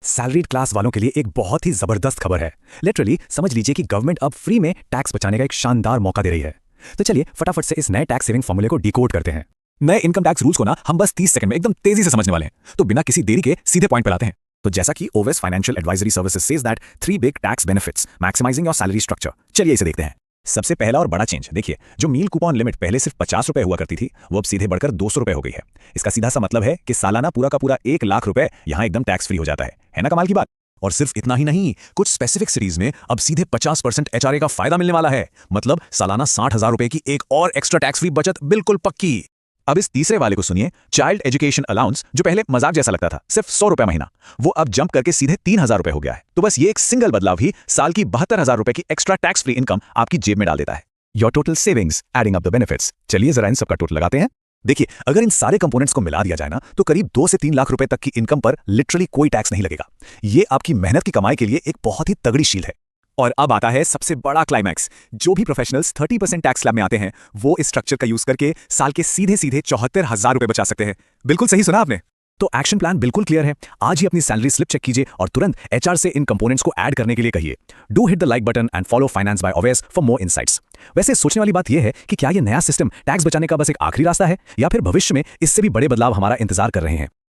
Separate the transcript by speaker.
Speaker 1: Salaried class वालों के लिए एक बहुत ही जबरदस्त खबर है। लिटरली समझ लीजिए कि गवर्नमेंट अब फ्री में टैक्स बचाने का एक शानदार मौका दे रही है। तो चलिए फटाफट से इस नए टैक्स सेविंग फॉर्मूले को डिकोड करते हैं। नए इनकम टैक्स रूल्स को ना हम बस 30 सेकंड में एकदम तेजी से समझने वाले हैं, तो बिना किसी देरी के सीधे पॉइंट पर आते हैं। तो जैसा कि Owais financial advisory services says that 3 big tax benefits maximising your salary structure. चलिए इसे देखते हैं। सबसे पहला और बड़ा चेंज देखिए, जो मील कूपन लिमिट पहले सिर्फ 50 रुपए हुआ करती थी वो अब सीधे बढ़कर 200 रुपए हो गई है। इसका सीधा सा मतलब है कि सालाना पूरा का पूरा 1 लाख रुपए यहाँ एकदम टैक्स फ्री हो जाता है ना कमाल की बात। और सिर्फ इतना ही नहीं, कुछ स्पेसिफिक सिटीज में अब सीधे 50% एचआरए का फायदा मिलने वाला है। मतलब सालाना 60,000 रुपए की एक और एक्स्ट्रा टैक्स फ्री बचत बिल्कुल पक्की। अब इस तीसरे वाले को सुनिए, चाइल्ड एजुकेशन अलाउंस, जो पहले मजाक जैसा लगता था सिर्फ 100 रुपए महीना, वो अब जंप करके सीधे 3,000 रुपए हो गया है। तो बस ये एक सिंगल बदलाव ही साल की 72,000 रुपए की एक्स्ट्रा टैक्स फ्री इनकम आपकी जेब में डाल देता है। Your total savings adding up the benefits. चलिए जरा इन सबका टोटल लगाते हैं। देखिए, अगर इन सारे कंपोनेंट्स को मिला दिया जाए ना, तो करीब 2 से 3 लाख रुपए तक की इनकम पर लिटरली कोई टैक्स नहीं लगेगा। ये आपकी मेहनत की कमाई के लिए एक बहुत ही तगड़ी शील है। और अब आता है सबसे बड़ा क्लाइमैक्स। जो भी प्रोफेशनल्स 30% टैक्स स्लैब में आते हैं, वो इस स्ट्रक्चर का यूज करके साल के सीधे सीधे 74,000 रुपए बचा सकते हैं। बिल्कुल सही सुना आपने। तो एक्शन प्लान बिल्कुल क्लियर है। आज ही अपनी सैलरी स्लिप चेक कीजिए और तुरंत एचआर से इन कंपोनेंट्स को ऐड करने के लिए कहिए। Do hit the like button and follow finance by Owais for more insights. वैसे सोचने वाली बात यह है कि क्या यह नया सिस्टम टैक्स बचाने का बस एक आखिरी रास्ता है, या फिर भविष्य में इससे भी बड़े बदलाव हमारा इंतजार कर रहे हैं।